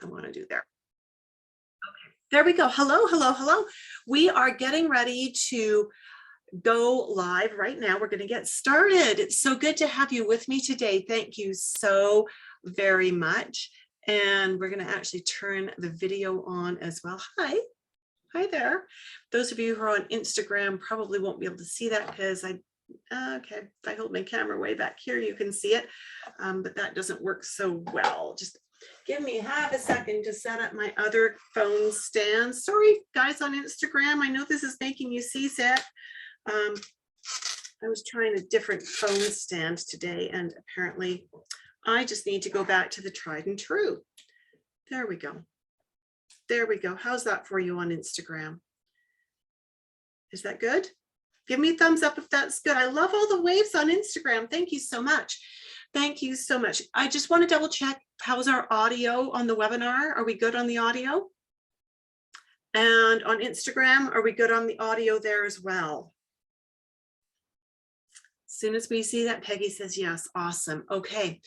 I want to do there. Okay, there we go. Hello, hello, hello. We are getting ready to go live right now. We're going to get started. It's so good to have you with me today. Thank you so very much. And we're going to actually turn the video on as well. Hi there. Those of you who are on Instagram probably won't be able to see that because okay, if I hold my camera way back here, you can see it, but that doesn't work so well. Just give me half a second to set up my other phone stand. Sorry, guys on Instagram. I know this is making you seasick. I was trying a different phone stand today, and apparently I just need to go back to the tried and true. There we go. There we go. How's that for you on Instagram? Is that good? Give me a thumbs up if that's good. I love all the waves on Instagram. Thank you so much. Thank you so much. I just want to double check. How's our audio on the webinar? Are we good on the audio? And on Instagram, are we good on the audio there as well? As soon as we see that, Peggy says yes. Awesome. Okay,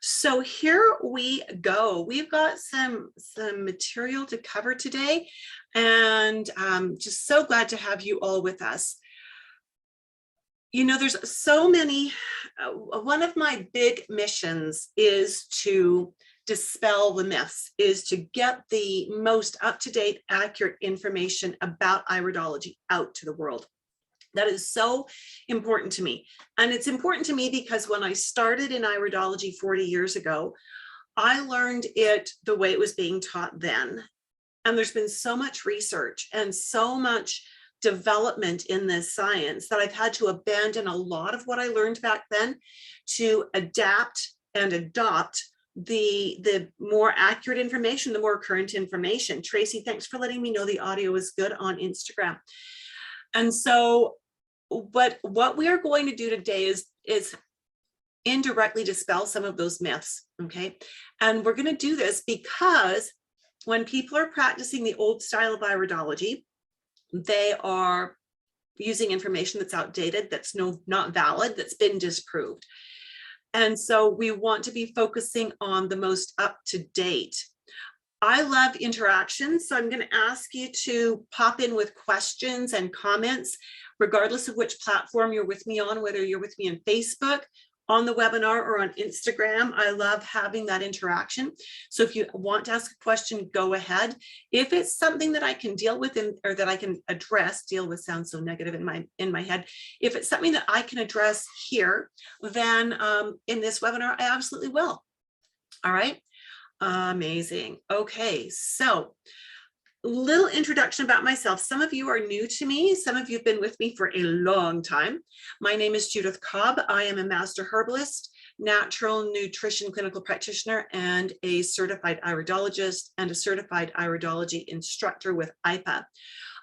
so here we go. We've got some material to cover today, and just so glad to have you all with us. You know, there's so many. One of my big missions is to dispel the myths, is to get the most up-to-date, accurate information about iridology out to the world. That is so important to me. And it's important to me because when I started in iridology 40 years ago, I learned it the way it was being taught then. And there's been so much research and so much development in this science that I've had to abandon a lot of what I learned back then to adapt and adopt the more accurate information, the more current information. Tracy, thanks for letting me know the audio is good on Instagram. And so what we are going to do today is indirectly dispel some of those myths, okay? And we're going to do this because when people are practicing the old style of iridology, they are using information that's outdated, that's not valid, that's been disproved. And so we want to be focusing on the most up-to-date. I love interaction, so I'm going to ask you to pop in with questions and comments, regardless of which platform you're with me on, whether you're with me on Facebook, on the webinar, or on Instagram. I love having that interaction. So if you want to ask a question, go ahead. If it's something that I can deal with or that I can address, deal with sounds so negative in my head. If it's something that I can address here, then in this webinar, I absolutely will. All right. Amazing. Okay, so little introduction about myself. Some of you are new to me. Some of you have been with me for a long time. My name is Judith Cobb. I am a master herbalist, natural nutrition clinical practitioner, and a certified iridologist and a certified iridology instructor with IPA.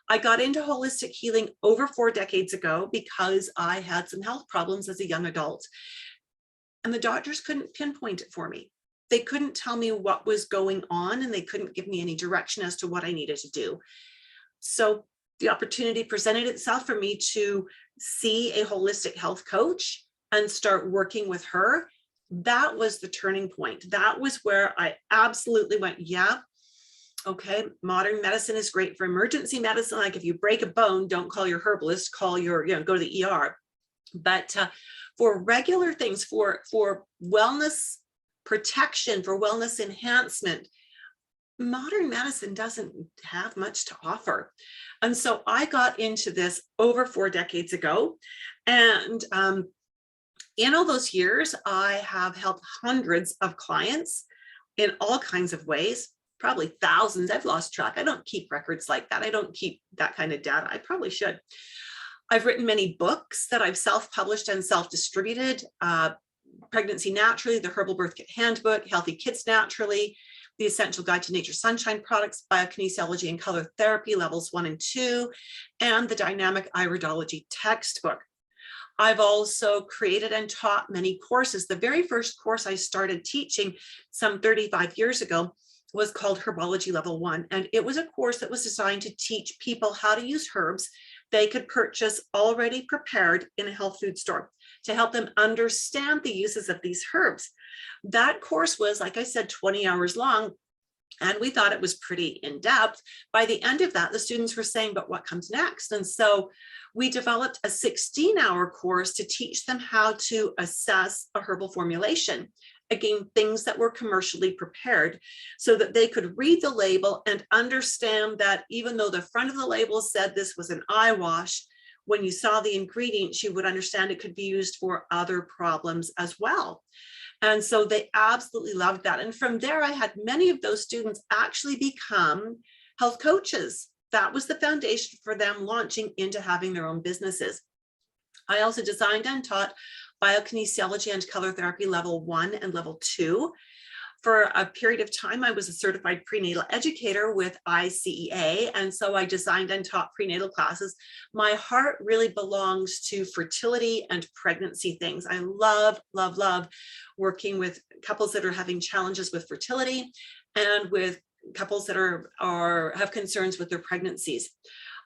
I got into holistic healing over 4 decades ago because I had some health problems as a young adult, and the doctors couldn't pinpoint it for me. They couldn't tell me what was going on, and they couldn't give me any direction as to what I needed to do. So the opportunity presented itself for me to see a holistic health coach and start working with her. That was the turning point. That was where I absolutely went, yeah, okay, modern medicine is great for emergency medicine. Like if you break a bone, don't call your herbalist, call your, go to the ER. But for regular things, for wellness protection, for wellness enhancement, modern medicine doesn't have much to offer. And so I got into this over 4 decades ago. And in all those years, I have helped hundreds of clients in all kinds of ways, probably thousands. I've lost track. I don't keep records like that. I don't keep that kind of data. I probably should. I've written many books that I've self-published and self-distributed. Pregnancy Naturally, the Herbal Birth Kit Handbook, Healthy Kids Naturally, The Essential Guide to Nature Sunshine Products, Biokinesiology and Color Therapy, Levels 1 and 2, and the Dynamic Iridology Textbook. I've also created and taught many courses. The very first course I started teaching some 35 years ago was called Herbology Level 1, and it was a course that was designed to teach people how to use herbs they could purchase already prepared in a health food store to help them understand the uses of these herbs. That course was, like I said, 20 hours long, And we thought it was pretty in-depth. By the end of that, the students were saying, but what comes next? And so we developed a 16-hour course to teach them how to assess a herbal formulation. Again, things that were commercially prepared, so that they could read the label and understand that even though the front of the label said this was an eye wash, when you saw the ingredients, you would understand it could be used for other problems as well. And so they absolutely loved that. And from there, I had many of those students actually become health coaches. That was the foundation for them launching into having their own businesses. I also designed and taught biokinesiology and color therapy level 1 and level 2. For a period of time, I was a certified prenatal educator with ICEA, and so I designed and taught prenatal classes. My heart really belongs to fertility and pregnancy things. I love, love, love working with couples that are having challenges with fertility and with couples that have concerns with their pregnancies.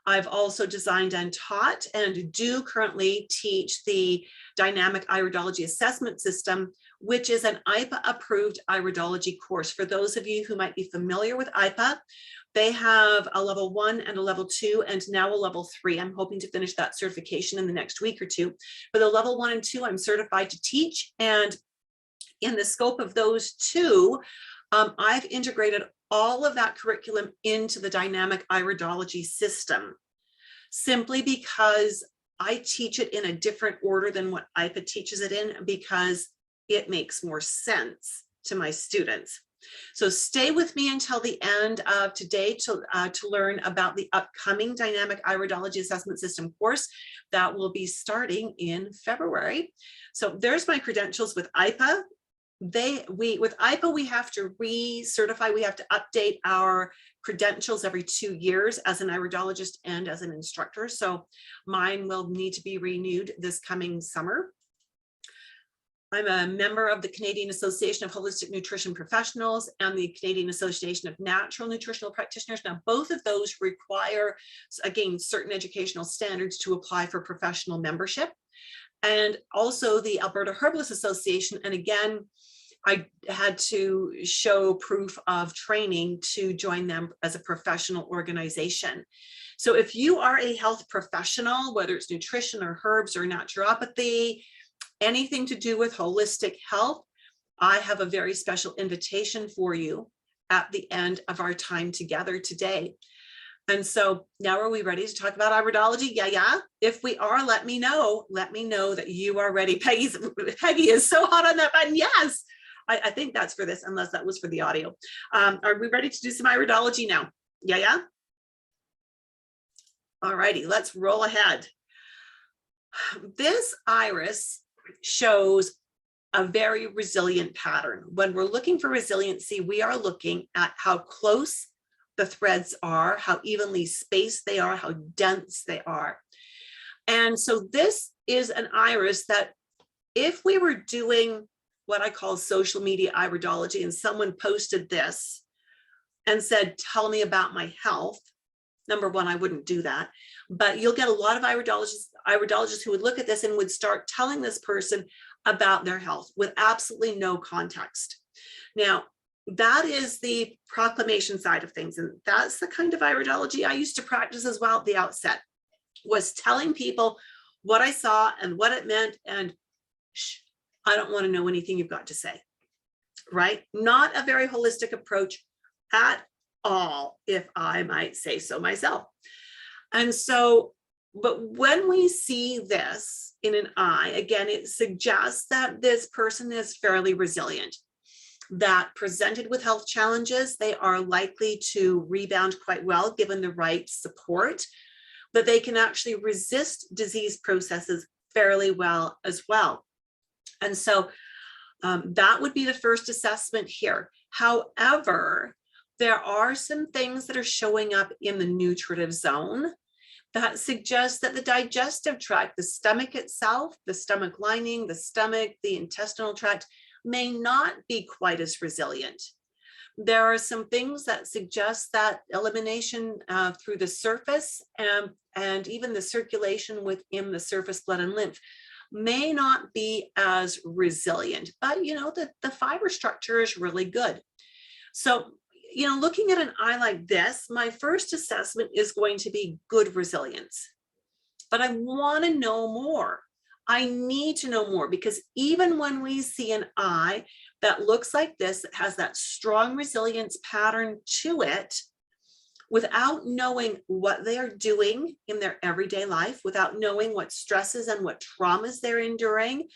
I've also designed and taught and do currently teach the dynamic iridology assessment system, which is an IPA approved iridology course. For those of you who might be familiar with IPA, they have a level 1 and a level 2 and now a level 3. I'm hoping to finish that certification in the next week or two. For the level 1 and 2, I'm certified to teach. And in the scope of those two, I've integrated all of that curriculum into the dynamic iridology system, simply because I teach it in a different order than what IPA teaches it in, because it makes more sense to my students. So stay with me until the end of today to learn about the upcoming dynamic iridology assessment system course that will be starting in February. So there's my credentials with IPA. With IPA, we have to recertify, we have to update our credentials every 2 years as an iridologist and as an instructor. So mine will need to be renewed this coming summer. I'm a member of the Canadian Association of Holistic Nutrition Professionals and the Canadian Association of Natural Nutritional Practitioners. Now, both of those require, again, certain educational standards to apply for professional membership. And also the Alberta Herbalist Association. And again, I had to show proof of training to join them as a professional organization. So if you are a health professional, whether it's nutrition or herbs or naturopathy, anything to do with holistic health, I have a very special invitation for you at the end of our time together today. And so now, are we ready to talk about iridology? Yeah. If we are, let me know. Let me know that you are ready. Peggy is so hot on that button. Yes. I think that's for this, unless that was for the audio. Are we ready to do some iridology now? Yeah. All righty, let's roll ahead. This iris shows a very resilient pattern. When we're looking for resiliency, we are looking at how close the threads are, how evenly spaced they are, how dense they are. And so this is an iris that, if we were doing what I call social media iridology and someone posted this and said, tell me about my health, number one, I wouldn't do that. But you'll get a lot of iridologists who would look at this and would start telling this person about their health with absolutely no context. Now, that is the proclamation side of things. And that's the kind of iridology I used to practice as well at the outset, was telling people what I saw and what it meant. And shh, I don't want to know anything you've got to say, right? Not a very holistic approach at all, if I might say so myself. And so, but when we see this in an eye, again, it suggests that this person is fairly resilient, that presented with health challenges, they are likely to rebound quite well given the right support, that they can actually resist disease processes fairly well as well. And so that would be the first assessment here. However, there are some things that are showing up in the nutritive zone that suggest that the digestive tract, the stomach itself, the stomach lining, the stomach, the intestinal tract, may not be quite as resilient. There are some things that suggest that elimination through the surface and even the circulation within the surface blood and lymph may not be as resilient, but you know, the fiber structure is really good. So looking at an eye like this, my first assessment is going to be good resilience. But I want to know more. I need to know more, because even when we see an eye that looks like this, that has that strong resilience pattern to it, without knowing what they are doing in their everyday life, without knowing what stresses and what traumas they're enduring,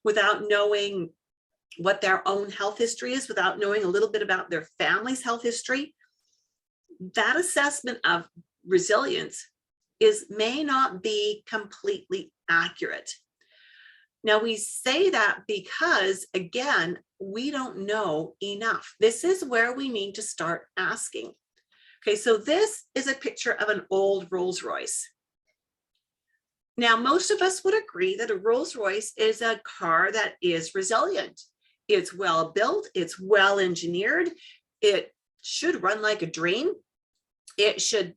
without knowing what their own health history is, without knowing a little bit about their family's health history, that assessment of resilience may not be completely accurate. Now, we say that because, again, we don't know enough. This is where we need to start asking. Okay, so this is a picture of an old Rolls Royce. Now, most of us would agree that a Rolls Royce is a car that is resilient. It's well built, it's well engineered, it should run like a dream. It should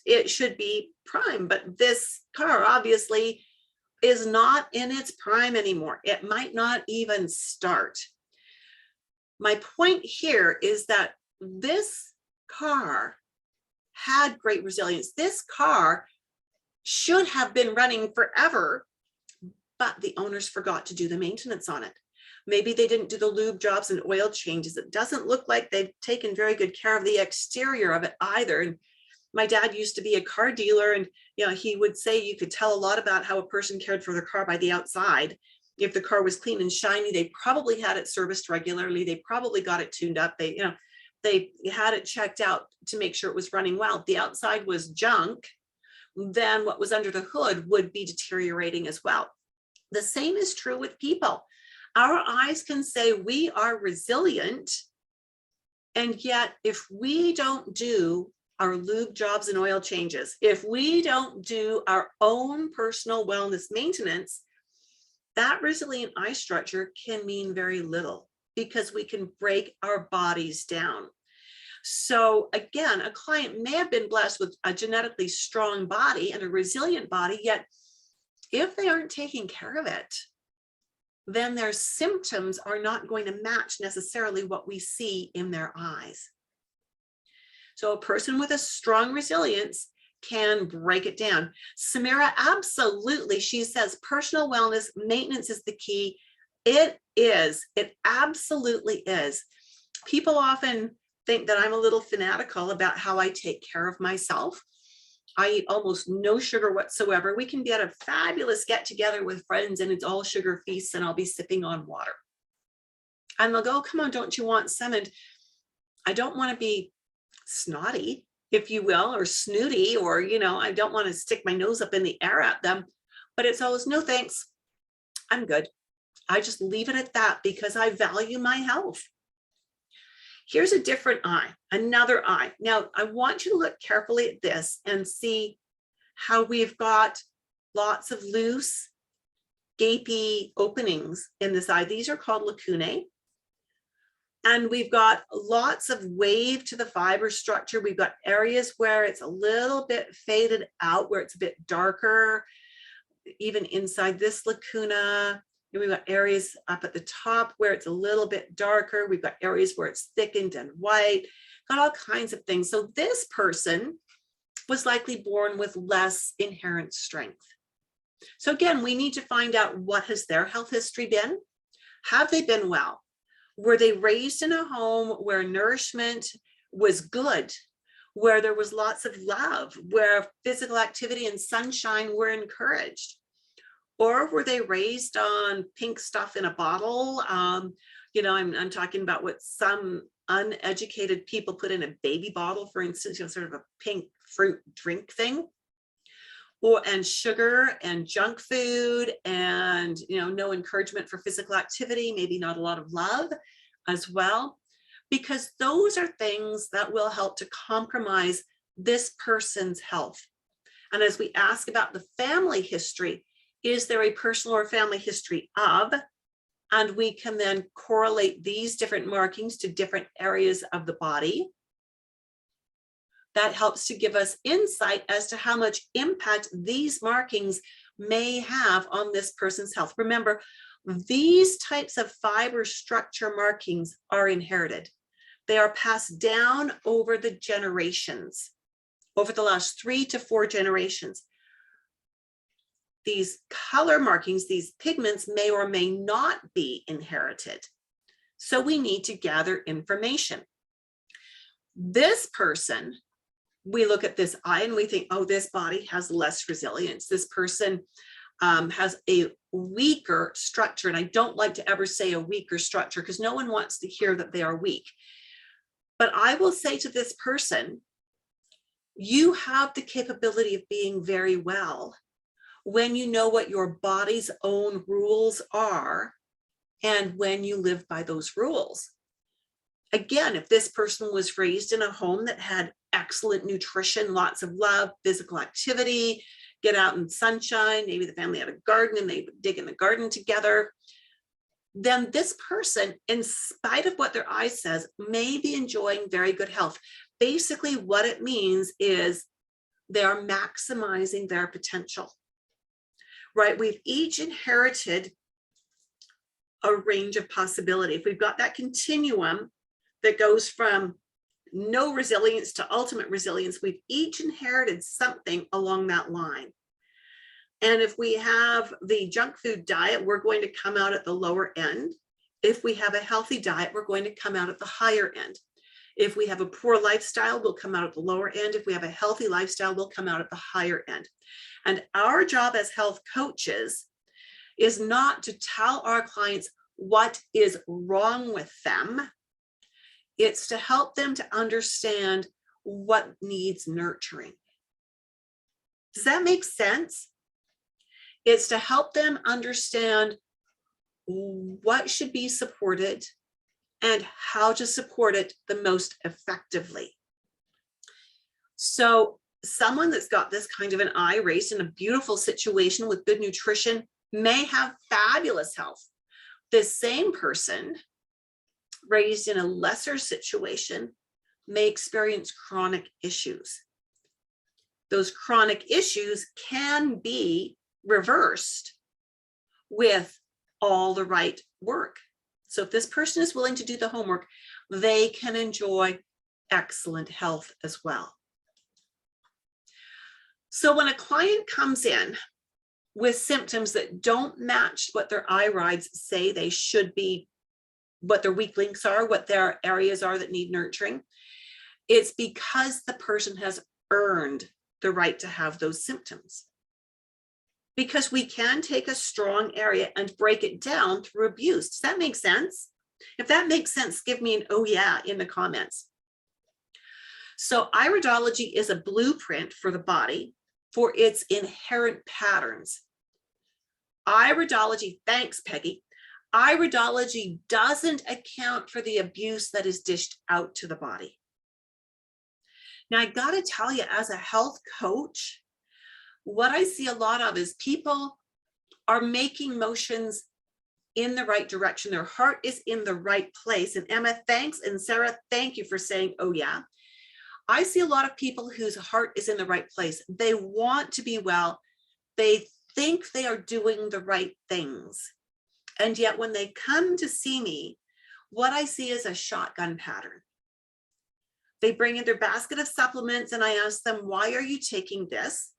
it should be prime, but this car obviously is not in its prime anymore. It might not even start. My point here is that this car had great resilience. This car should have been running forever, but the owners forgot to do the maintenance on it. Maybe they didn't do the lube jobs and oil changes. It doesn't look like they've taken very good care of the exterior of it either. And my dad used to be a car dealer, and he would say you could tell a lot about how a person cared for their car by the outside. If the car was clean and shiny, they probably had it serviced regularly. They probably got it tuned up. They had it checked out to make sure it was running well. If the outside was junk, then what was under the hood would be deteriorating as well. The same is true with people. Our eyes can say we are resilient, and yet if we don't do our lube jobs and oil changes, if we don't do our own personal wellness maintenance, that resilient eye structure can mean very little, because we can break our bodies down. So again, a client may have been blessed with a genetically strong body and a resilient body, yet if they aren't taking care of it, then their symptoms are not going to match necessarily what we see in their eyes. So a person with a strong resilience can break it down. Samira, absolutely. She says personal wellness maintenance is the key. It is. It absolutely is. People often think that I'm a little fanatical about how I take care of myself. I eat almost no sugar whatsoever. We can be at a fabulous get together with friends and it's all sugar feasts, and I'll be sipping on water. And they'll go, oh, come on, don't you want some? And I don't want to be snotty, if you will, or snooty, or, I don't want to stick my nose up in the air at them, but it's always, no, thanks. I'm good. I just leave it at that because I value my health. Here's a different eye, another eye. Now, I want you to look carefully at this and see how we've got lots of loose, gapy openings in this eye. These are called lacunae. And we've got lots of wave to the fiber structure. We've got areas where it's a little bit faded out, where it's a bit darker, even inside this lacuna. We've got areas up at the top where it's a little bit darker. We've got areas where it's thickened and white, got all kinds of things. So this person was likely born with less inherent strength. So again, we need to find out, what has their health history been? Have they been well? Were they raised in a home where nourishment was good, where there was lots of love, where physical activity and sunshine were encouraged? Or were they raised on pink stuff in a bottle? I'm talking about what some uneducated people put in a baby bottle, for instance, sort of a pink fruit drink thing, and sugar and junk food, and no encouragement for physical activity, maybe not a lot of love as well, because those are things that will help to compromise this person's health. And as we ask about the family history, is there a personal or family history of? And we can then correlate these different markings to different areas of the body. That helps to give us insight as to how much impact these markings may have on this person's health. Remember, these types of fiber structure markings are inherited. They are passed down over the generations, over the last 3 to 4 generations. These color markings, these pigments may or may not be inherited. So we need to gather information. This person, we look at this eye and we think, oh, this body has less resilience. This person has a weaker structure. And I don't like to ever say a weaker structure because no one wants to hear that they are weak. But I will say to this person, you have the capability of being very well when you know what your body's own rules are and when you live by those rules. Again, if this person was raised in a home that had excellent nutrition, lots of love, physical activity, get out in sunshine, maybe the family had a garden and they dig in the garden together, then this person, in spite of what their eye says, may be enjoying very good health. Basically, what it means is they are maximizing their potential, right? We've each inherited a range of possibility. If we've got that continuum that goes from no resilience to ultimate resilience, we've each inherited something along that line. And if we have the junk food diet, we're going to come out at the lower end. If we have a healthy diet, we're going to come out at the higher end. If we have a poor lifestyle, we'll come out at the lower end. If we have a healthy lifestyle, we'll come out at the higher end. And our job as health coaches is not to tell our clients what is wrong with them. It's to help them to understand what needs nurturing. Does that make sense? It's to help them understand what should be supported and how to support it the most effectively. So someone that's got this kind of an eye raised in a beautiful situation with good nutrition may have fabulous health. This same person raised in a lesser situation may experience chronic issues. Those chronic issues can be reversed with all the right work. So if this person is willing to do the homework, they can enjoy excellent health as well. So when a client comes in with symptoms that don't match what their irides say they should be, what their weak links are, what their areas are that need nurturing, it's because the person has earned the right to have those symptoms. Because we can take a strong area and break it down through abuse. Does that make sense? If that makes sense, give me an oh yeah in the comments. So iridology is a blueprint for the body for its inherent patterns. Iridology, thanks Peggy, iridology doesn't account for the abuse that is dished out to the body. Now I gotta tell you, as a health coach, what I see a lot of is people are making motions in the right direction. Their heart is in the right place. And Emma, thanks. And Sarah, thank you for saying, oh yeah. I see a lot of people whose heart is in the right place. They want to be well. They think they are doing the right things. And yet when they come to see me, what I see is a shotgun pattern. They bring in their basket of supplements and I ask them, why are you taking this?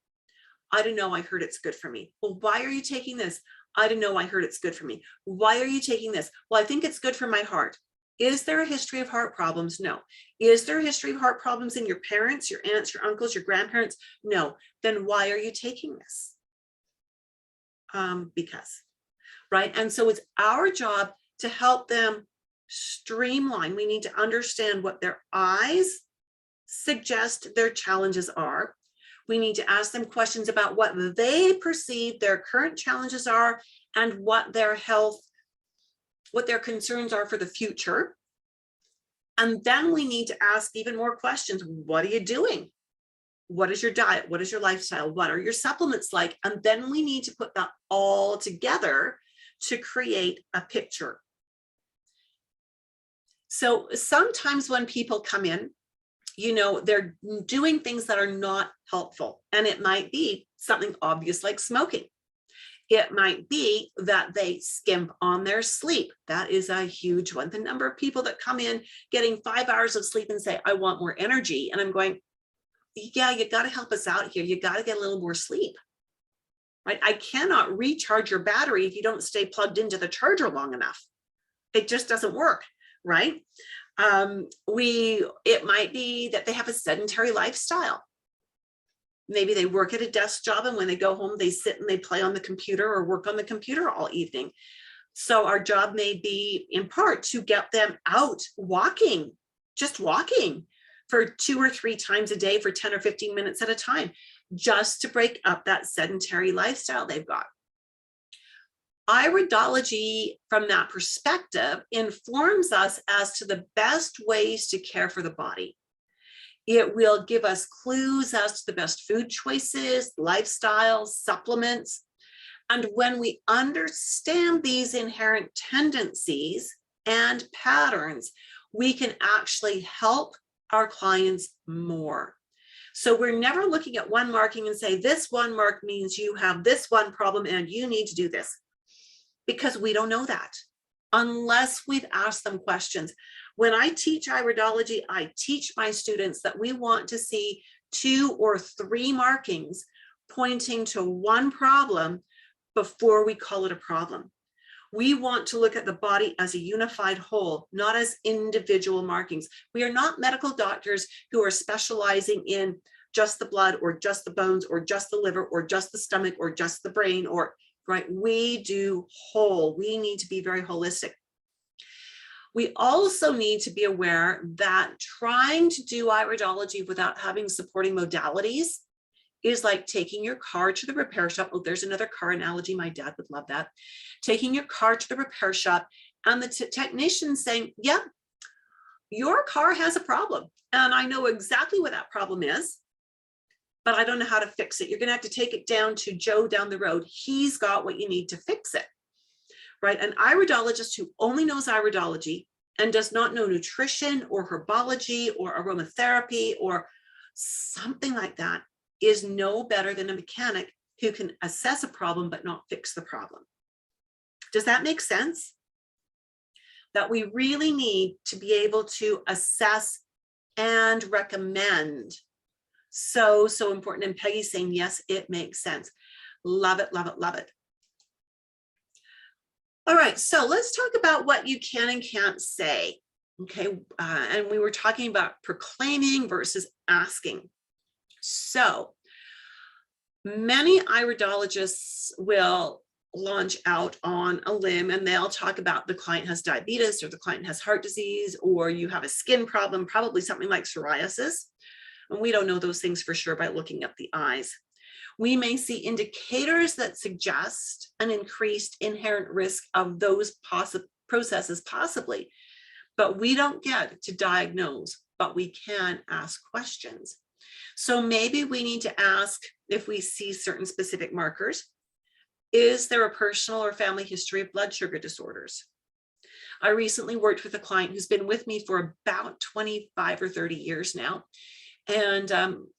I don't know, I heard it's good for me. Well, why are you taking this? I don't know, I heard it's good for me. Why are you taking this? Well, I think it's good for my heart. Is there a history of heart problems? No. Is there a history of heart problems in your parents, your aunts, your uncles, your grandparents? No. Then why are you taking this? Because, right? And so it's our job to help them streamline. We need to understand what their eyes suggest their challenges are. We need to ask them questions about what they perceive their current challenges are and what their health, what their concerns are for the future. And then we need to ask even more questions. What are you doing? What is your diet? What is your lifestyle? What are your supplements like? And then we need to put that all together to create a picture. So sometimes when people come in, you know, they're doing things that are not helpful. And it might be something obvious like smoking. It might be that they skimp on their sleep. That is a huge one. The number of people that come in getting 5 hours of sleep and say, I want more energy. And I'm going, yeah, you got to help us out here. You got to get a little more sleep, right? I cannot recharge your battery if you don't stay plugged into the charger long enough. It just doesn't work, right? It might be that they have a sedentary lifestyle. Maybe they work at a desk job, and when they go home, they sit and they play on the computer or work on the computer all evening. So our job may be in part to get them out walking, just walking for 2 or 3 times a day for 10 or 15 minutes at a time, just to break up that sedentary lifestyle they've got. Iridology, from that perspective, informs us as to the best ways to care for the body. It will give us clues as to the best food choices, lifestyles, supplements. And when we understand these inherent tendencies and patterns, we can actually help our clients more. So we're never looking at one marking and say, this one mark means you have this one problem and you need to do this, because we don't know that unless we've asked them questions. When I teach iridology, I teach my students that we want to see 2 or 3 markings pointing to one problem before we call it a problem. We want to look at the body as a unified whole, not as individual markings. We are not medical doctors who are specializing in just the blood or just the bones or just the liver or just the stomach or just the brain, or right? We do whole. We need to be very holistic. We also need to be aware that trying to do iridology without having supporting modalities is like taking your car to the repair shop. Oh, there's another car analogy. My dad would love that. Taking your car to the repair shop and the technician saying, yeah, your car has a problem. And I know exactly what that problem is, but I don't know how to fix it. You're going to have to take it down to Joe down the road. He's got what you need to fix it. Right? An iridologist who only knows iridology and does not know nutrition or herbology or aromatherapy or something like that is no better than a mechanic who can assess a problem but not fix the problem. Does that make sense? That we really need to be able to assess and recommend. So important. And Peggy's saying, yes, it makes sense. Love it, love it, love it. All right, so let's talk about what you can and can't say. Okay, and we were talking about proclaiming versus asking. So many iridologists will launch out on a limb and they'll talk about the client has diabetes or the client has heart disease or you have a skin problem, probably something like psoriasis. And we don't know those things for sure by looking at the eyes. We may see indicators that suggest an increased inherent risk of those processes possibly, but we don't get to diagnose, but we can ask questions. So maybe we need to ask if we see certain specific markers. Is there a personal or family history of blood sugar disorders? I recently worked with a client who's been with me for about 25 or 30 years now. And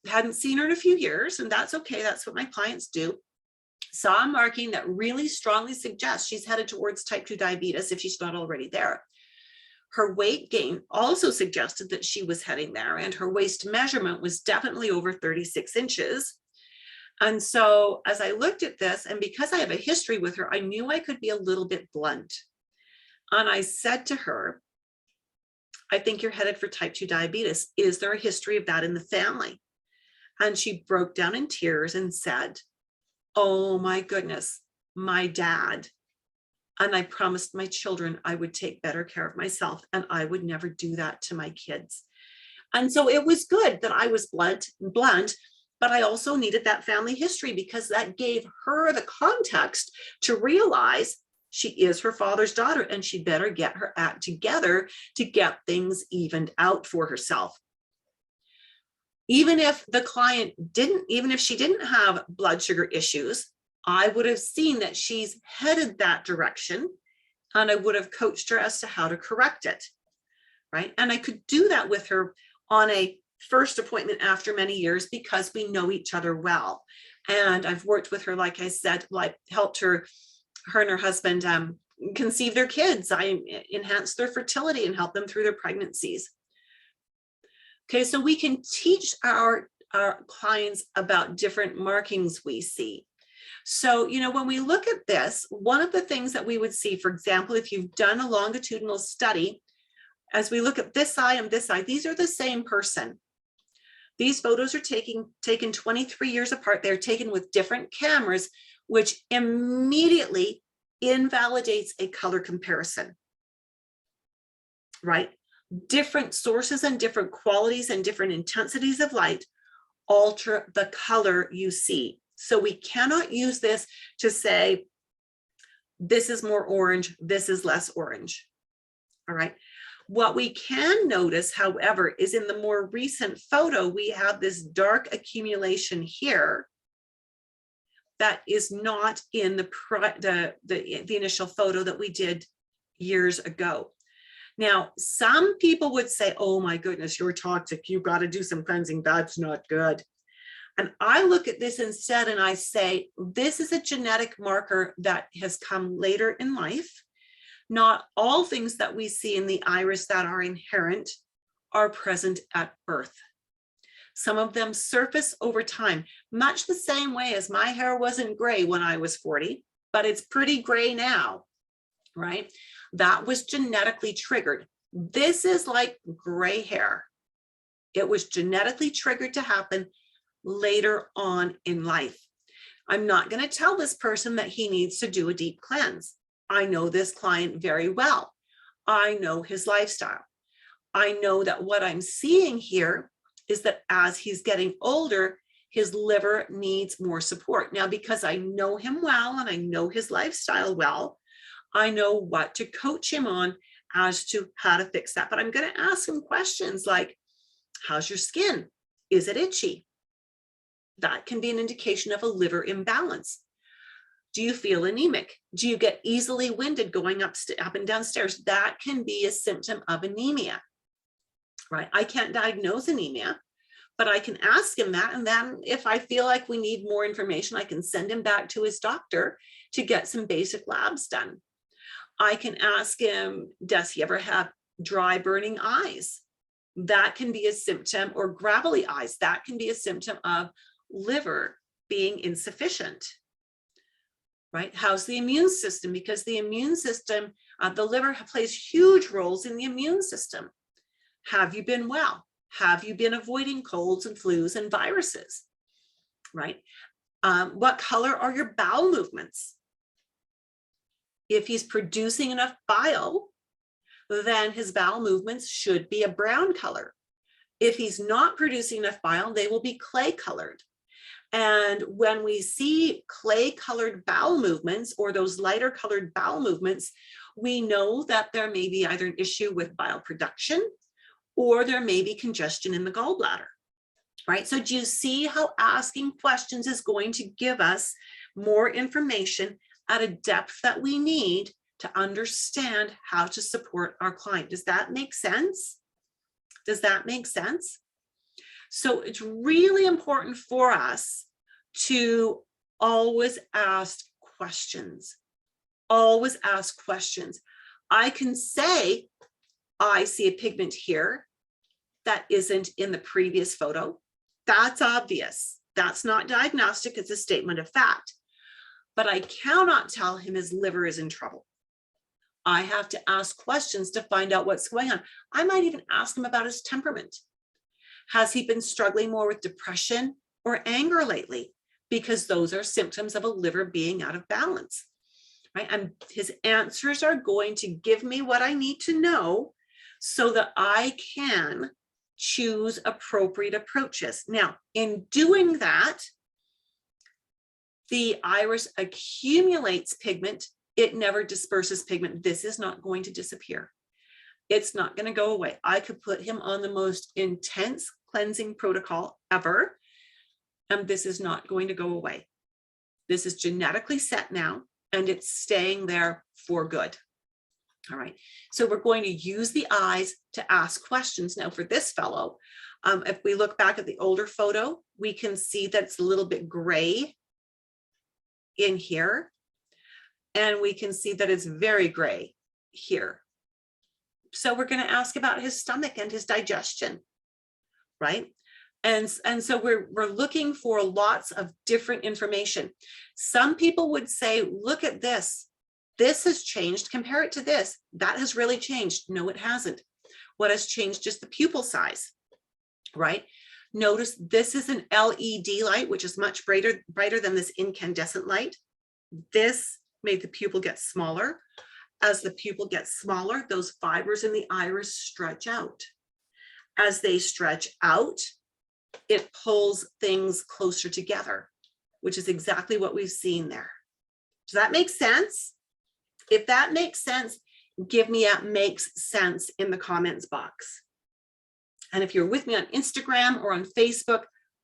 hadn't seen her in a few years, and that's okay. That's what my clients do. Saw a marking that really strongly suggests she's headed towards type 2 diabetes if she's not already there. Her weight gain also suggested that she was heading there, and her waist measurement was definitely over 36 inches. And so as I looked at this, and because I have a history with her, I knew I could be a little bit blunt. And I said to her, I think you're headed for type 2 diabetes. Is there a history of that in the family? And she broke down in tears and said, oh my goodness, my dad. And I promised my children I would take better care of myself and I would never do that to my kids. And so it was good that I was blunt, but I also needed that family history because that gave her the context to realize she is her father's daughter and she better get her act together to get things evened out for herself. Even if the client didn't, even if she didn't have blood sugar issues, I would have seen that she's headed that direction and I would have coached her as to how to correct it, right? And I could do that with her on a first appointment after many years because we know each other well. And I've worked with her, like I said, like helped her and her husband conceive their kids. I enhanced their fertility and help them through their pregnancies. Okay, so we can teach our clients about different markings we see. So, you know, when we look at this, one of the things that we would see, for example, if you've done a longitudinal study, as we look at this eye and this eye, these are the same person. These photos are taken 23 years apart. They're taken with different cameras, which immediately invalidates a color comparison, right? Different sources and different qualities and different intensities of light alter the color you see. So we cannot use this to say, this is more orange, this is less orange. All right. What we can notice, however, is in the more recent photo, we have this dark accumulation here that is not in the initial photo that we did years ago. Now, some people would say, oh my goodness, you're toxic. You've got to do some cleansing. That's not good. And I look at this instead and I say, this is a genetic marker that has come later in life. Not all things that we see in the iris that are inherent are present at birth. Some of them surface over time, much the same way as my hair wasn't gray when I was 40, but it's pretty gray now, right? That was genetically triggered. This is like gray hair. It was genetically triggered to happen later on in life. I'm not going to tell this person that he needs to do a deep cleanse. I know this client very well. I know his lifestyle. I know that what I'm seeing here is that as he's getting older, his liver needs more support. Now, because I know him well and I know his lifestyle well, I know what to coach him on as to how to fix that. But I'm going to ask him questions like, how's your skin? Is it itchy? That can be an indication of a liver imbalance. Do you feel anemic? Do you get easily winded going up and down stairs? That can be a symptom of anemia, right? I can't diagnose anemia, but I can ask him that. And then if I feel like we need more information, I can send him back to his doctor to get some basic labs done. I can ask him, does he ever have dry burning eyes? That can be a symptom, or gravelly eyes. That can be a symptom of liver being insufficient. Right? How's the immune system? Because the immune system, the liver plays huge roles in the immune system. Have you been well? Have you been avoiding colds and flus and viruses? Right? What color are your bowel movements? If he's producing enough bile, then his bowel movements should be a brown color. If he's not producing enough bile, they will be clay colored. And when we see clay colored bowel movements or those lighter colored bowel movements, we know that there may be either an issue with bile production or there may be congestion in the gallbladder, right? So do you see how asking questions is going to give us more information at a depth that we need to understand how to support our client? Does that make sense? Does that make sense? So it's really important for us to always ask questions. Always ask questions. I can say, I see a pigment here that isn't in the previous photo. That's obvious. That's not diagnostic. It's a statement of fact. But I cannot tell him his liver is in trouble. I have to ask questions to find out what's going on. I might even ask him about his temperament. Has he been struggling more with depression or anger lately? Because those are symptoms of a liver being out of balance, right? And his answers are going to give me what I need to know so that I can choose appropriate approaches. Now, in doing that, the iris accumulates pigment. It never disperses pigment. This is not going to disappear. It's not going to go away. I could put him on the most intense cleansing protocol ever, and this is not going to go away. This is genetically set now, and it's staying there for good. All right. So we're going to use the eyes to ask questions. Now for this fellow, If we look back at the older photo, we can see that it's a little bit gray in here. And we can see that it's very gray here. So we're going to ask about his stomach and his digestion, right? And so we're looking for lots of different information. Some people would say, look at this. This has changed. Compare it to this. That has really changed. No, it hasn't. What has changed is the pupil size, right? Notice this is an LED light, which is much brighter than this incandescent light. This made the pupil get smaller. As the pupil gets smaller, those fibers in the iris stretch out. As they stretch out, it pulls things closer together, which is exactly what we've seen there. Does that make sense? If that makes sense, give me a makes sense in the comments box. And if you're with me on Instagram or on Facebook,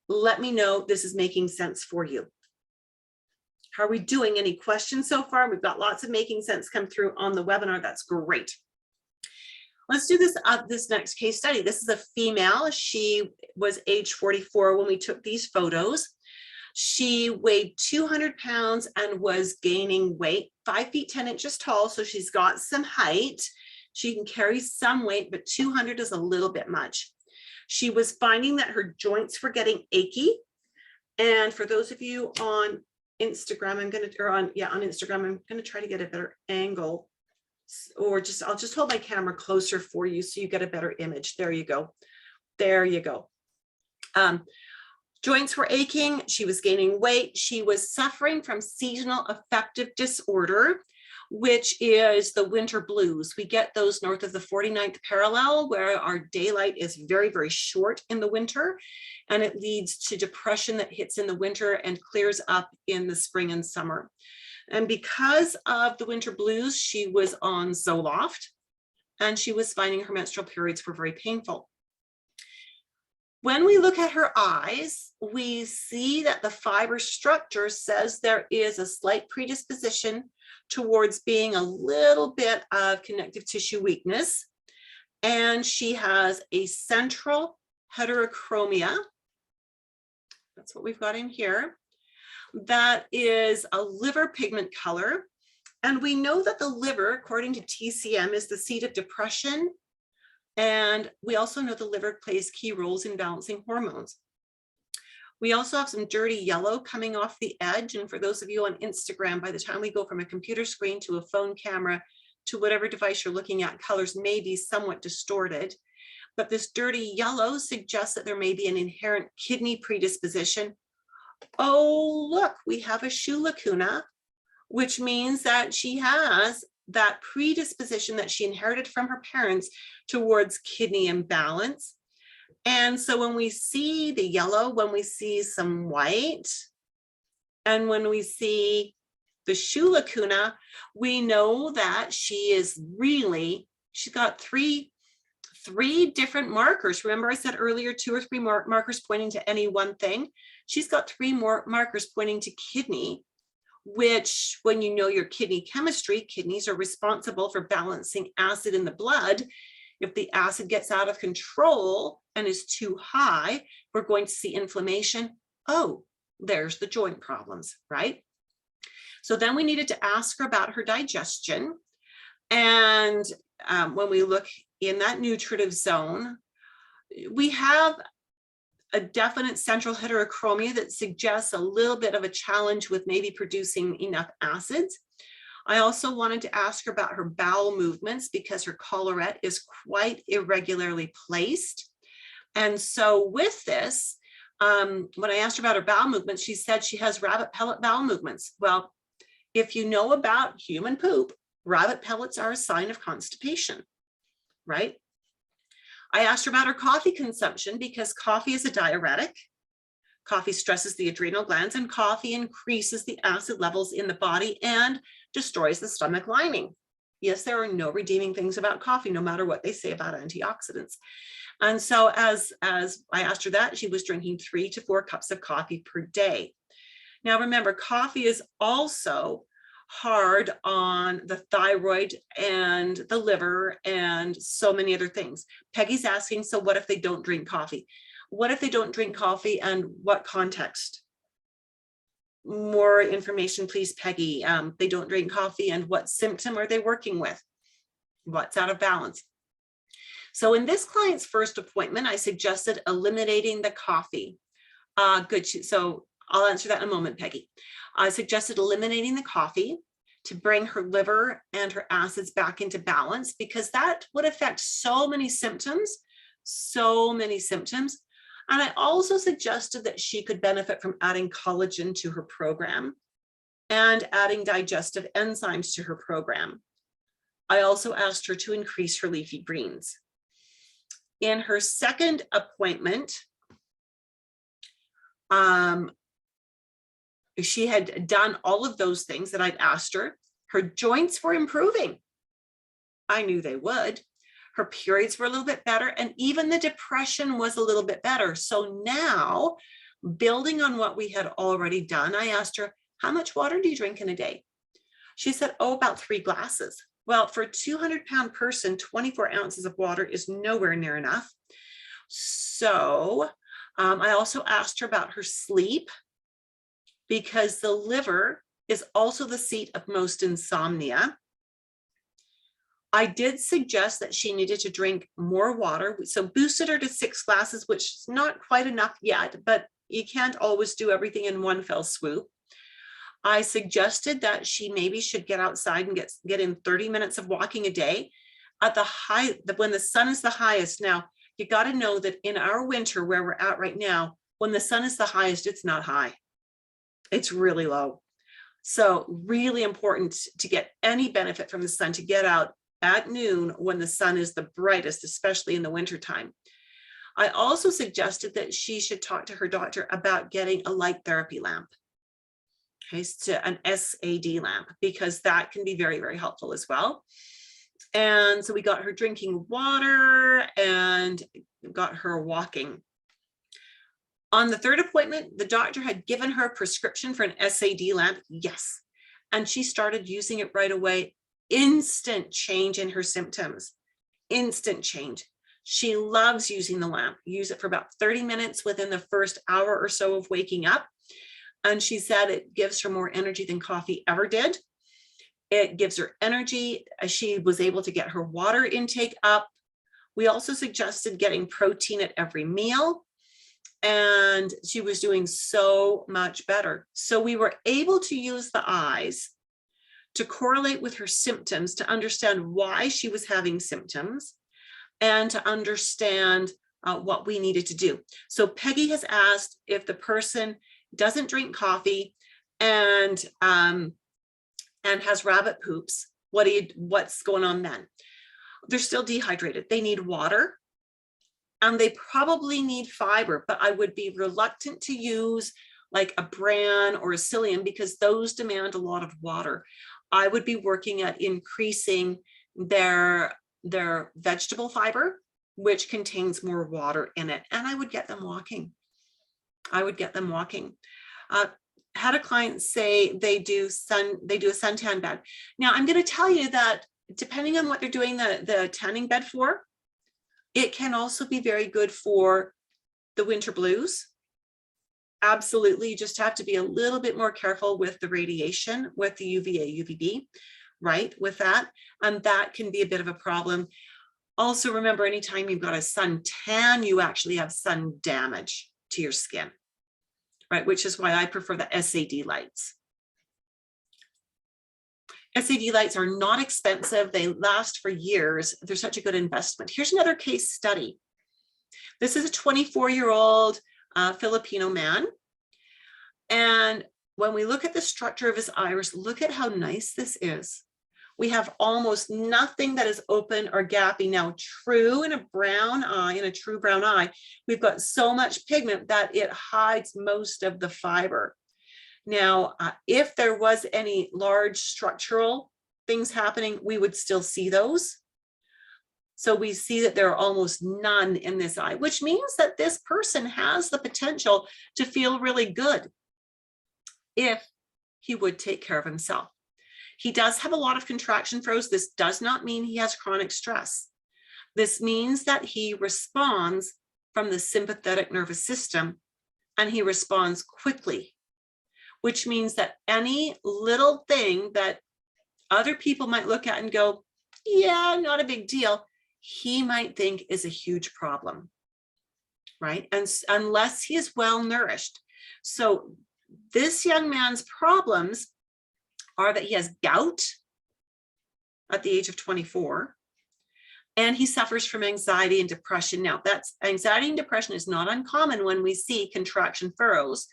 let me know this is making sense for you. How are we doing? Any questions so far? We've got lots of making sense come through on the webinar. That's great. Let's do this next case study. This is a female. She was age 44 when we took these photos. She weighed 200 pounds and was gaining weight, 5 feet 10 inches tall. So she's got some height. She can carry some weight, but 200 is a little bit much. She was finding that her joints were getting achy. And for those of you on Instagram, on Instagram, I'm going to try to get a better angle, or I'll just hold my camera closer for you so you get a better image. There you go. There you go. Joints were aching. She was gaining weight. She was suffering from seasonal affective disorder, which is the winter blues. We get those north of the 49th parallel, where our daylight is very, very short in the winter, and it leads to depression that hits in the winter and clears up in the spring and summer. And because of the winter blues, she was on Zoloft, and she was finding her menstrual periods were very painful. When we look at her eyes, we see that the fiber structure says there is a slight predisposition towards being a little bit of connective tissue weakness. And she has a central heterochromia. That's what we've got in here. That is a liver pigment color. And we know that the liver, according to TCM, is the seat of depression. And we also know the liver plays key roles in balancing hormones. We also have some dirty yellow coming off the edge. And for those of you on Instagram, by the time we go from a computer screen to a phone camera to whatever device you're looking at, colors may be somewhat distorted. But this dirty yellow suggests that there may be an inherent kidney predisposition. Oh, look, we have a shoe lacuna, which means that she has that predisposition that she inherited from her parents towards kidney imbalance. And so when we see the yellow, when we see some white, and when we see the shoe lacuna, we know that she's got three different markers. Remember I said earlier, 2 or 3 markers pointing to any one thing. She's got 3 more markers pointing to kidney, which when you know your kidney chemistry, kidneys are responsible for balancing acid in the blood. If the acid gets out of control and is too high, we're going to see inflammation. Oh, there's the joint problems, right? So then we needed to ask her about her digestion. And when we look in that nutritive zone, we have a definite central heterochromia that suggests a little bit of a challenge with maybe producing enough acids. I also wanted to ask her about her bowel movements because her collarette is quite irregularly placed. And so with this, when I asked her about her bowel movements, she said she has rabbit pellet bowel movements. Well, if you know about human poop, rabbit pellets are a sign of constipation, right? I asked her about her coffee consumption because coffee is a diuretic. Coffee stresses the adrenal glands, and coffee increases the acid levels in the body and destroys the stomach lining. Yes, there are no redeeming things about coffee, no matter what they say about antioxidants. And so as I asked her that, she was drinking 3 to 4 cups of coffee per day. Now, remember, coffee is also hard on the thyroid and the liver and so many other things. Peggy's asking, so what if they don't drink coffee? What if they don't drink coffee, and what context? More information, please, Peggy. They don't drink coffee, and what symptom are they working with? What's out of balance? So in this client's first appointment, I suggested eliminating the coffee. Good. So I'll answer that in a moment, Peggy. I suggested eliminating the coffee to bring her liver and her acids back into balance, because that would affect so many symptoms. And I also suggested that she could benefit from adding collagen to her program and adding digestive enzymes to her program. I also asked her to increase her leafy greens. In her second appointment, she had done all of those things that I'd asked her. Her joints were improving. I knew they would. Her periods were a little bit better, and even the depression was a little bit better. So now, building on what we had already done, I asked her, how much water do you drink in a day? She said, oh, about 3 glasses. Well, for a 200-pound person, 24 ounces of water is nowhere near enough. So I also asked her about her sleep, because the liver is also the seat of most insomnia. I did suggest that she needed to drink more water, so boosted her to 6 glasses, which is not quite enough yet, but you can't always do everything in one fell swoop. I suggested that she maybe should get outside and get in 30 minutes of walking a day at when the sun is the highest. Now, you got to know that in our winter, where we're at right now, when the sun is the highest, it's not high. It's really low. So really important to get any benefit from the sun, to get out at noon when the sun is the brightest, especially in the wintertime. I also suggested that she should talk to her doctor about getting a light therapy lamp, okay, so an SAD lamp, because that can be very, very helpful as well. And so we got her drinking water and got her walking. On the third appointment, the doctor had given her a prescription for an SAD lamp. Yes. And she started using it right away. Instant change in her symptoms. Instant change. She loves using the lamp. Use it for about 30 minutes within the first hour or so of waking up. And she said it gives her more energy than coffee ever did. It gives her energy. She was able to get her water intake up. We also suggested getting protein at every meal, and she was doing so much better. So we were able to use the eyes to correlate with her symptoms, to understand why she was having symptoms, and to understand what we needed to do. So Peggy has asked if the person doesn't drink coffee and has rabbit poops, what's going on then? They're still dehydrated. They need water, and they probably need fiber, but I would be reluctant to use like a bran or a psyllium, because those demand a lot of water. I would be working at increasing their vegetable fiber, which contains more water in it, and I would get them walking. Had a client say they do a suntan bed. Now I'm going to tell you that depending on what they're doing the tanning bed for, it can also be very good for the winter blues. Absolutely. You just have to be a little bit more careful with the radiation, with the UVA, UVB, right? With that. And that can be a bit of a problem. Also, remember, anytime you've got a sun tan, you actually have sun damage to your skin, right? Which is why I prefer the SAD lights. SAD lights are not expensive. They last for years. They're such a good investment. Here's another case study. This is a 24-year-old Filipino man. And when we look at the structure of his iris, look at how nice this is. We have almost nothing that is open or gappy. Now, true in a brown eye, in a true brown eye, we've got so much pigment that it hides most of the fiber. Now, if there was any large structural things happening, we would still see those. So we see that there are almost none in this eye, which means that this person has the potential to feel really good if he would take care of himself. He does have a lot of contraction froze. This does not mean he has chronic stress. This means that he responds from the sympathetic nervous system, and he responds quickly, which means that any little thing that other people might look at and go, yeah, not a big deal, he might think is a huge problem, right? And unless he is well nourished. So this young man's problems are that he has gout at the age of 24, and he suffers from anxiety and depression. Now, that's anxiety and depression is not uncommon when we see contraction furrows.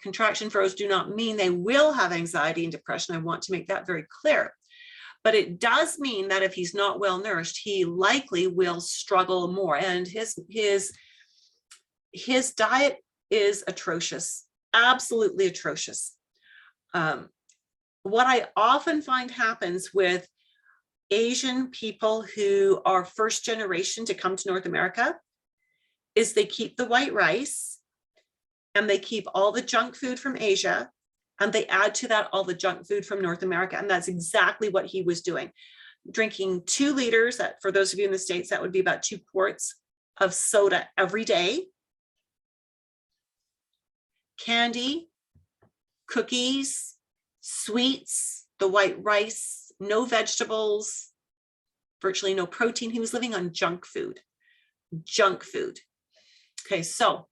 Contraction furrows do not mean they will have anxiety and depression. I want to make that very clear. But it does mean that if he's not well nourished, he likely will struggle more. And his diet is atrocious, absolutely atrocious. What I often find happens with Asian people who are first generation to come to North America is they keep the white rice and they keep all the junk food from Asia, and they add to that all the junk food from North America. And that's exactly what he was doing. Drinking 2 liters, that for those of you in the States, that would be about 2 quarts of soda every day. Candy, cookies, sweets, the white rice, no vegetables, virtually no protein. He was living on junk food. Junk food. Okay, so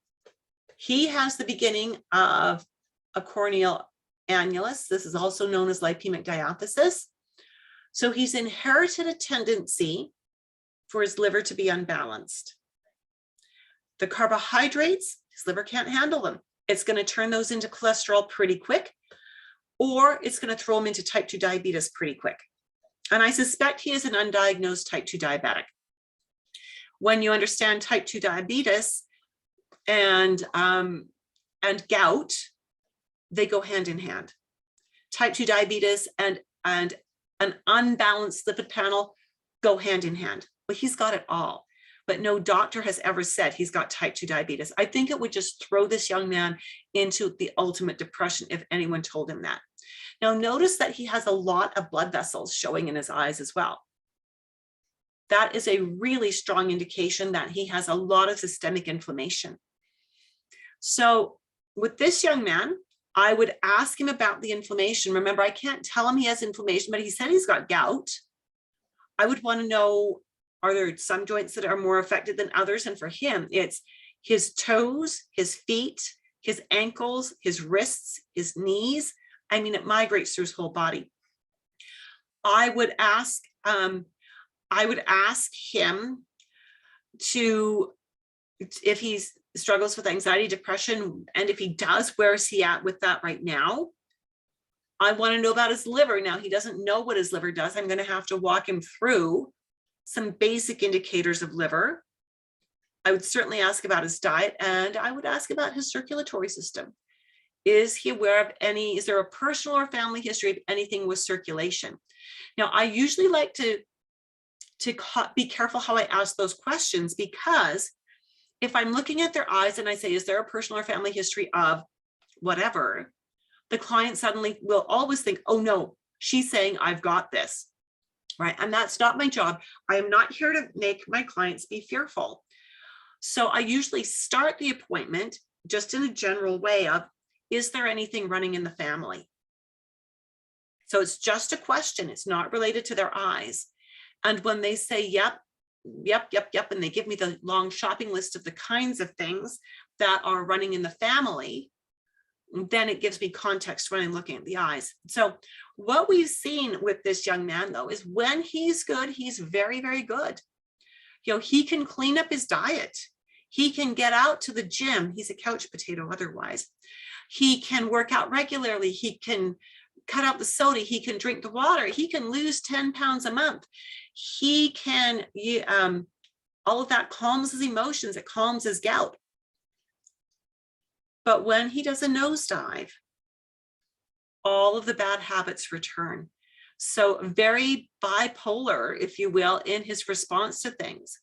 he has the beginning of a corneal annulus. This is also known as lipemic diathesis. So he's inherited a tendency for his liver to be unbalanced. The carbohydrates, his liver can't handle them. It's going to turn those into cholesterol pretty quick, or it's going to throw him into type 2 diabetes pretty quick. And I suspect he is an undiagnosed type 2 diabetic. When you understand type 2 diabetes and gout, they go hand in hand. Type 2 diabetes and an unbalanced lipid panel go hand in hand. But he's got it all. But no doctor has ever said he's got type 2 diabetes. I think it would just throw this young man into the ultimate depression if anyone told him that. Now, notice that he has a lot of blood vessels showing in his eyes as well. That is a really strong indication that he has a lot of systemic inflammation. So with this young man, I would ask him about the inflammation. Remember, I can't tell him he has inflammation, but he said he's got gout. I would want to know, are there some joints that are more affected than others? And for him, it's his toes, his feet, his ankles, his wrists, his knees. I mean, it migrates through his whole body. I would ask him to, if he struggles with anxiety, depression, and if he does, where is he at with that right now? I want to know about his liver. Now, he doesn't know what his liver does. I'm going to have to walk him through some basic indicators of liver. I would certainly ask about his diet, and I would ask about his circulatory system. Is he aware of any, is there a personal or family history of anything with circulation? Now, I usually like to be careful how I ask those questions, because if I'm looking at their eyes and I say, is there a personal or family history of whatever, the client suddenly will always think, oh no, she's saying I've got this, right? And that's not my job. I am not here to make my clients be fearful. So I usually start the appointment just in a general way of, is there anything running in the family? So it's just a question. It's not related to their eyes. And when they say, yep, and they give me the long shopping list of the kinds of things that are running in the family, then it gives me context when I'm looking at the eyes. So what we've seen with this young man, though, is when he's good, he's very, very good. You know, he can clean up his diet. He can get out to the gym. He's a couch potato otherwise. He can work out regularly. He can cut out the soda. He can drink the water. He can lose 10 pounds a month. He can, all of that calms his emotions. It calms his gout. But when he does a nosedive, all of the bad habits return. So very bipolar, if you will, in his response to things.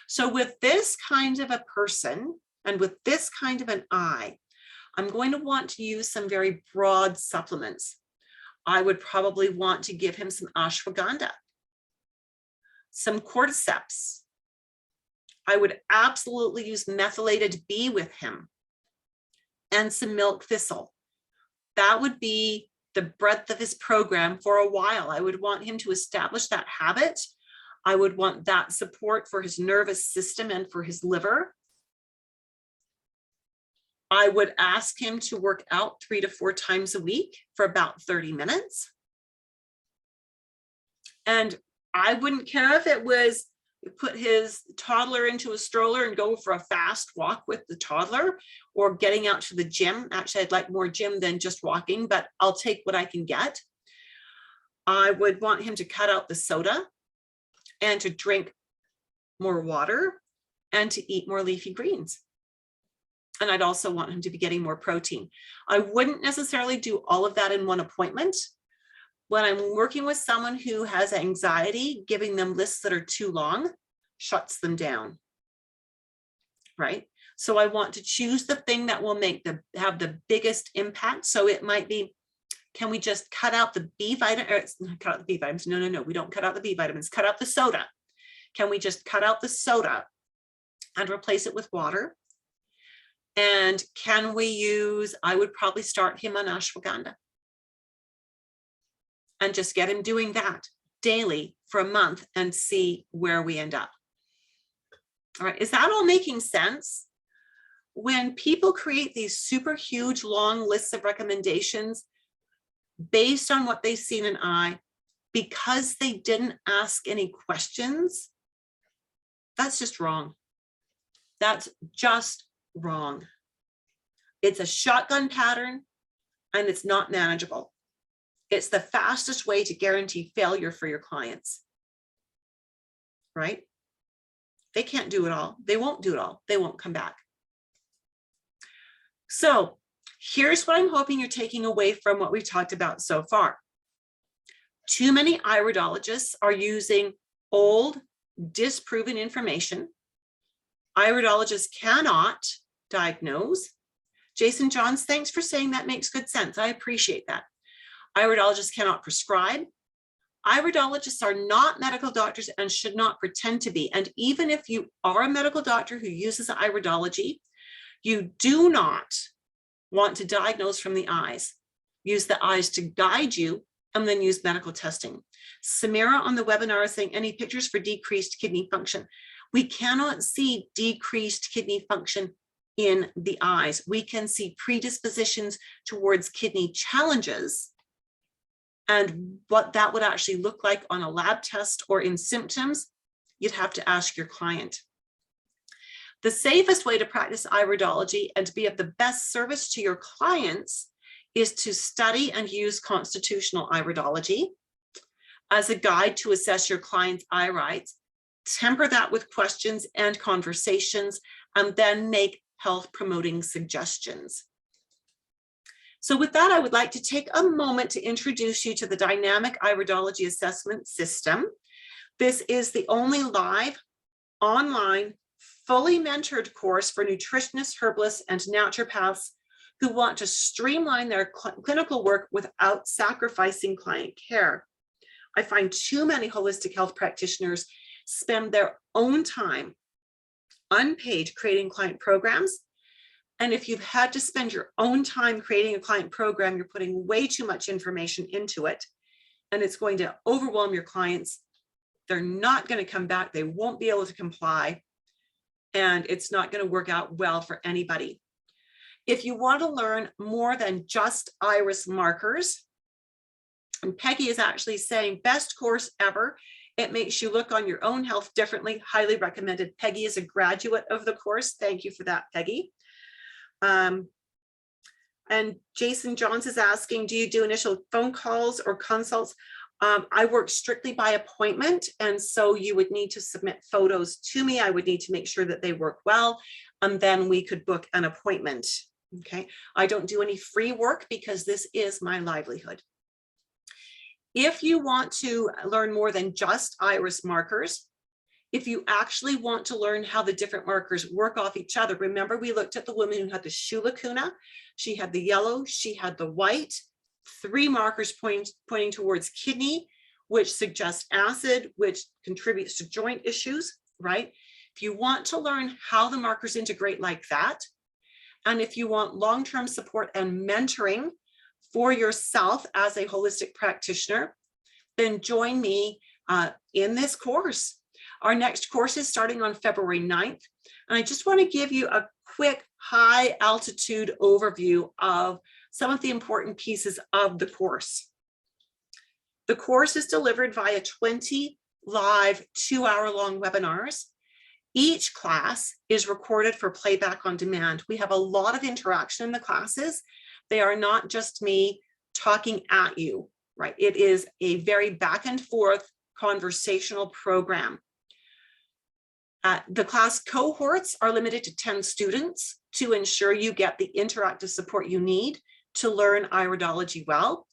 So with this kind of a person and with this kind of an eye, I'm going to want to use some very broad supplements. I would probably want to give him some ashwagandha, some cordyceps, I would absolutely use methylated B with him and some milk thistle. That would be the breadth of his program for a while. I would want him to establish that habit. I would want that support for his nervous system and for his liver. I would ask him to work out 3 to 4 times a week for about 30 minutes. And I wouldn't care if it was put his toddler into a stroller and go for a fast walk with the toddler, or getting out to the gym. Actually, I'd like more gym than just walking, but I'll take what I can get. I would want him to cut out the soda and to drink more water and to eat more leafy greens. And I'd also want him to be getting more protein. I wouldn't necessarily do all of that in one appointment. When I'm working with someone who has anxiety, giving them lists that are too long shuts them down, right? So I want to choose the thing that will have the biggest impact. So it might be, can we just cut out the B vitamins? Cut out the B vitamins. No, we don't cut out the B vitamins. Cut out the soda. Can we just cut out the soda and replace it with water? And can we use, I would probably start him on ashwagandha and just get him doing that daily for a month and see where we end up. All right, is that all making sense? When people create these super huge long lists of recommendations based on what they've seen in eye, because they didn't ask any questions, that's just wrong. That's just wrong. It's a shotgun pattern and it's not manageable. It's the fastest way to guarantee failure for your clients, right? They can't do it all. They won't do it all. They won't come back. So here's what I'm hoping you're taking away from what we've talked about so far. Too many iridologists are using old, disproven information. Iridologists cannot diagnose. Jason Johns, thanks for saying that makes good sense. I appreciate that. Iridologists cannot prescribe. Iridologists are not medical doctors and should not pretend to be. And even if you are a medical doctor who uses iridology, you do not want to diagnose from the eyes. Use the eyes to guide you and then use medical testing. Samira on the webinar is saying, any pictures for decreased kidney function? We cannot see decreased kidney function in the eyes. We can see predispositions towards kidney challenges, and what that would actually look like on a lab test or in symptoms, you'd have to ask your client. The safest way to practice iridology and to be of the best service to your clients is to study and use constitutional iridology as a guide to assess your client's irides. Temper that with questions and conversations, and then make health promoting suggestions. So with that, I would like to take a moment to introduce you to the Dynamic Iridology Assessment System. This is the only live, online, fully mentored course for nutritionists, herbalists, and naturopaths who want to streamline their clinical work without sacrificing client care. I find too many holistic health practitioners spend their own time unpaid creating client programs. And if you've had to spend your own time creating a client program, you're putting way too much information into it, and it's going to overwhelm your clients. They're not going to come back. They won't be able to comply, and it's not going to work out well for anybody. If you want to learn more than just iris markers, and Peggy is actually saying best course ever. It makes you look on your own health differently. Highly recommended. Peggy is a graduate of the course. Thank you for that, Peggy. And Jason Johns is asking, do you do initial phone calls or consults? I work strictly by appointment, and so you would need to submit photos to me. I would need to make sure that they work well, and then we could book an appointment. Okay, I don't do any free work because this is my livelihood. If you want to learn more than just iris markers, if you actually want to learn how the different markers work off each other, remember we looked at the woman who had the shoe lacuna. She had the yellow, she had the white, 3 markers pointing towards kidney, which suggests acid, which contributes to joint issues, right? If you want to learn how the markers integrate like that, and if you want long-term support and mentoring for yourself as a holistic practitioner, then join me in this course. Our next course is starting on February 9th. And I just want to give you a quick high altitude overview of some of the important pieces of the course. The course is delivered via 20 live 2-hour-long webinars. Each class is recorded for playback on demand. We have a lot of interaction in the classes. They are not just me talking at you, right? It is a very back and forth conversational program. The class cohorts are limited to 10 students to ensure you get the interactive support you need to learn iridology well.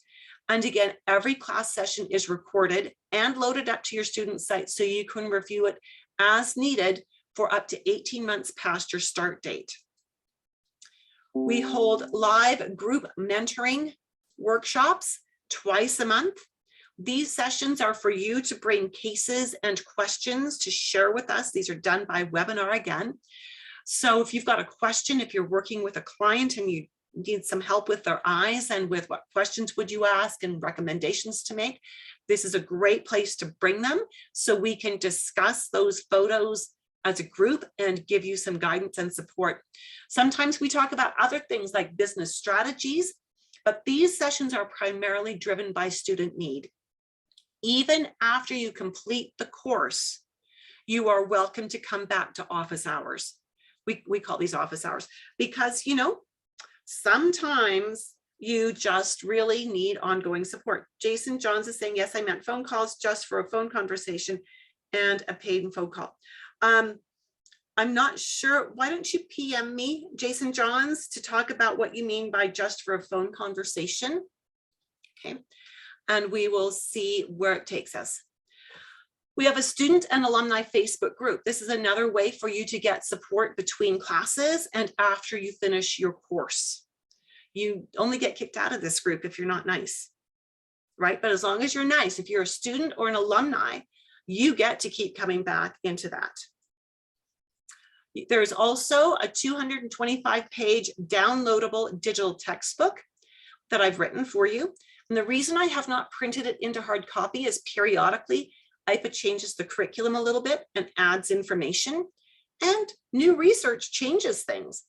And again, every class session is recorded and loaded up to your student site so you can review it as needed for up to 18 months past your start date. We hold live group mentoring workshops twice a month. These sessions are for you to bring cases and questions to share with us. These are done by webinar again. So if you've got a question, if you're working with a client and you need some help with their eyes and with what questions would you ask and recommendations to make, this is a great place to bring them so we can discuss those photos as a group and give you some guidance and support. Sometimes we talk about other things like business strategies, but these sessions are primarily driven by student need. Even after you complete the course, you are welcome to come back to office hours. We call these office hours because, you know, sometimes you just really need ongoing support. Jason Johns is saying, yes, I meant phone calls just for a phone conversation and a paid phone call. I'm not sure. Why don't you PM me, Jason Johns, to talk about what you mean by just for a phone conversation? Okay. And we will see where it takes us. We have a student and alumni Facebook group. This is another way for you to get support between classes and after you finish your course. You only get kicked out of this group if you're not nice, right? But as long as you're nice, if you're a student or an alumni, you get to keep coming back into that. There's also a 225-page downloadable digital textbook that I've written for you. And the reason I have not printed it into hard copy is periodically IPA changes the curriculum a little bit and adds information, and new research changes things.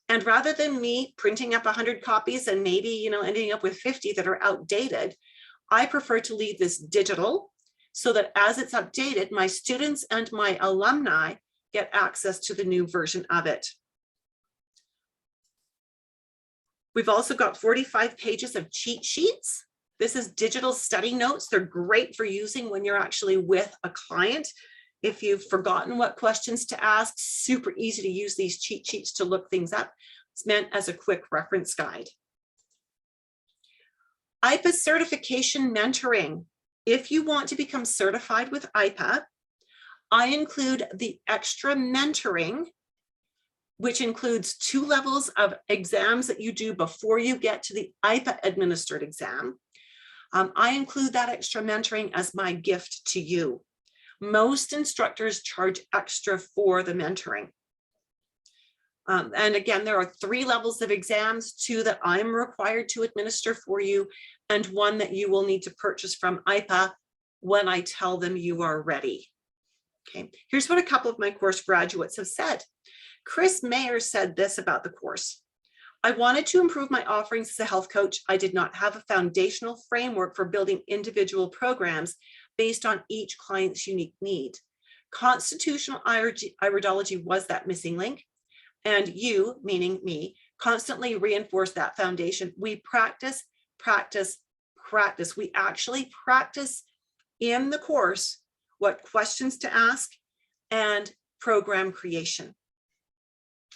And rather than me printing up 100 copies and maybe, you know, ending up with 50 that are outdated, I prefer to leave this digital so that as it's updated, my students and my alumni get access to the new version of it. We've also got 45 pages of cheat sheets. This is digital study notes. They're great for using when you're actually with a client. If you've forgotten what questions to ask, super easy to use these cheat sheets to look things up. It's meant as a quick reference guide. IPA certification mentoring. If you want to become certified with IPA, I include the extra mentoring, which includes 2 levels of exams that you do before you get to the IPA administered exam. I include that extra mentoring as my gift to you. Most instructors charge extra for the mentoring. And again, there are 3 levels of exams, 2 that I'm required to administer for you, and 1 that you will need to purchase from IPA when I tell them you are ready. Okay, here's what a couple of my course graduates have said. Chris Mayer said this about the course. I wanted to improve my offerings as a health coach. I did not have a foundational framework for building individual programs based on each client's unique need. Constitutional iridology was that missing link. And you, meaning me, constantly reinforce that foundation. We practice, practice, practice. We actually practice in the course what questions to ask and program creation,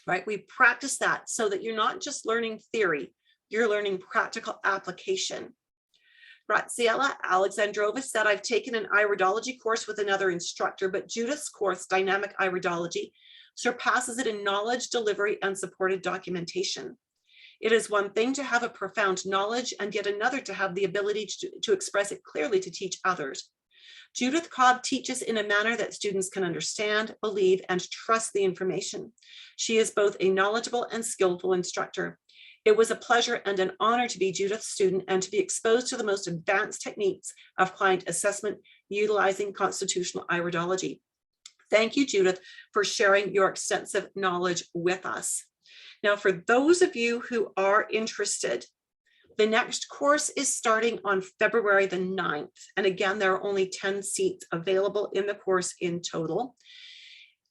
right? We practice that so that you're not just learning theory, you're learning practical application. Graziella Alexandrova said, I've taken an iridology course with another instructor, but Judith's course, Dynamic Iridology, surpasses it in knowledge, delivery, and supported documentation. It is one thing to have a profound knowledge and yet another to have the ability to express it clearly to teach others. Judith Cobb teaches in a manner that students can understand, believe, and trust the information. She is both a knowledgeable and skillful instructor. It was a pleasure and an honor to be Judith's student and to be exposed to the most advanced techniques of client assessment utilizing constitutional iridology. Thank you, Judith, for sharing your extensive knowledge with us. Now, for those of you who are interested, the next course is starting on February the 9th. And again, there are only 10 seats available in the course in total.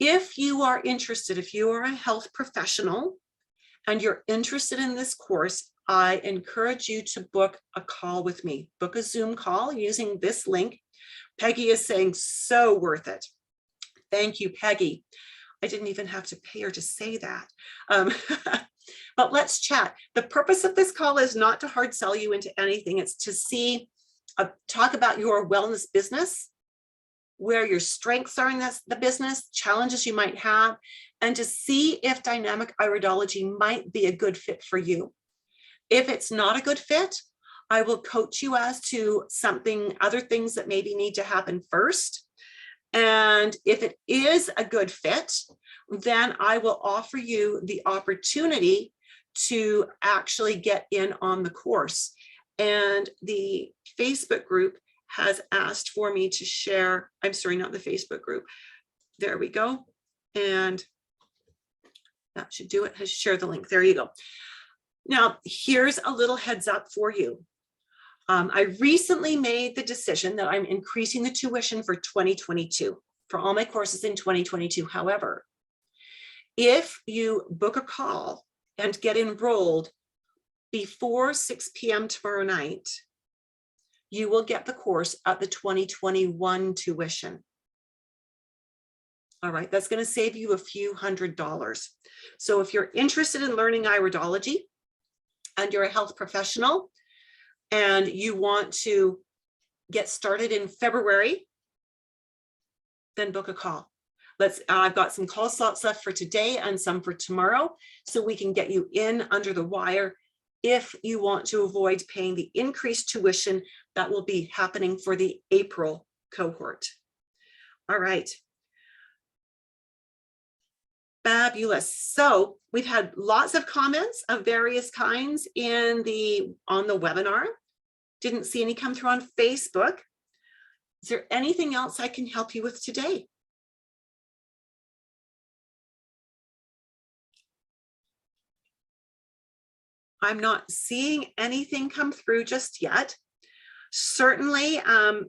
If you are interested, if you are a health professional and you're interested in this course, I encourage you to book a call with me. Book a Zoom call using this link. Peggy is saying so worth it. Thank you, Peggy. I didn't even have to pay her to say that. But let's chat. The purpose of this call is not to hard sell you into anything. It's to see, talk about your wellness business, where your strengths are in the business, challenges you might have, and to see if dynamic iridology might be a good fit for you. If it's not a good fit, I will coach you as to other things that maybe need to happen first. And if it is a good fit, then I will offer you the opportunity to actually get in on the course. And the Facebook group has asked for me to share, I'm sorry, not the Facebook group. There we go. And that should do it, share the link. There you go. Now, here's a little heads up for you. I recently made the decision that I'm increasing the tuition for 2022 for all my courses in 2022. However, if you book a call and get enrolled before 6 p.m. tomorrow night, you will get the course at the 2021 tuition. All right, that's going to save you a few $100s. So if you're interested in learning iridology and you're a health professional, and you want to get started in February, then book a call. I've got some call slots left for today and some for tomorrow, so we can get you in under the wire if you want to avoid paying the increased tuition that will be happening for the April cohort. All right. Fabulous. So we've had lots of comments of various kinds on the webinar. Didn't see any come through on Facebook. Is there anything else I can help you with today? I'm not seeing anything come through just yet. Certainly,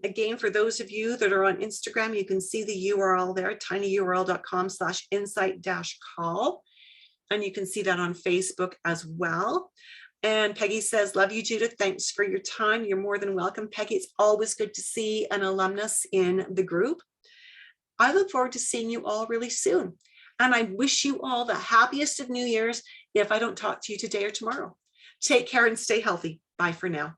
again, for those of you that are on Instagram, you can see the URL there, tinyurl.com/insight-call. And you can see that on Facebook as well. And Peggy says, love you, Judith. Thanks for your time. You're more than welcome, Peggy. It's always good to see an alumnus in the group. I look forward to seeing you all really soon. And I wish you all the happiest of New Year's if I don't talk to you today or tomorrow. Take care and stay healthy. Bye for now.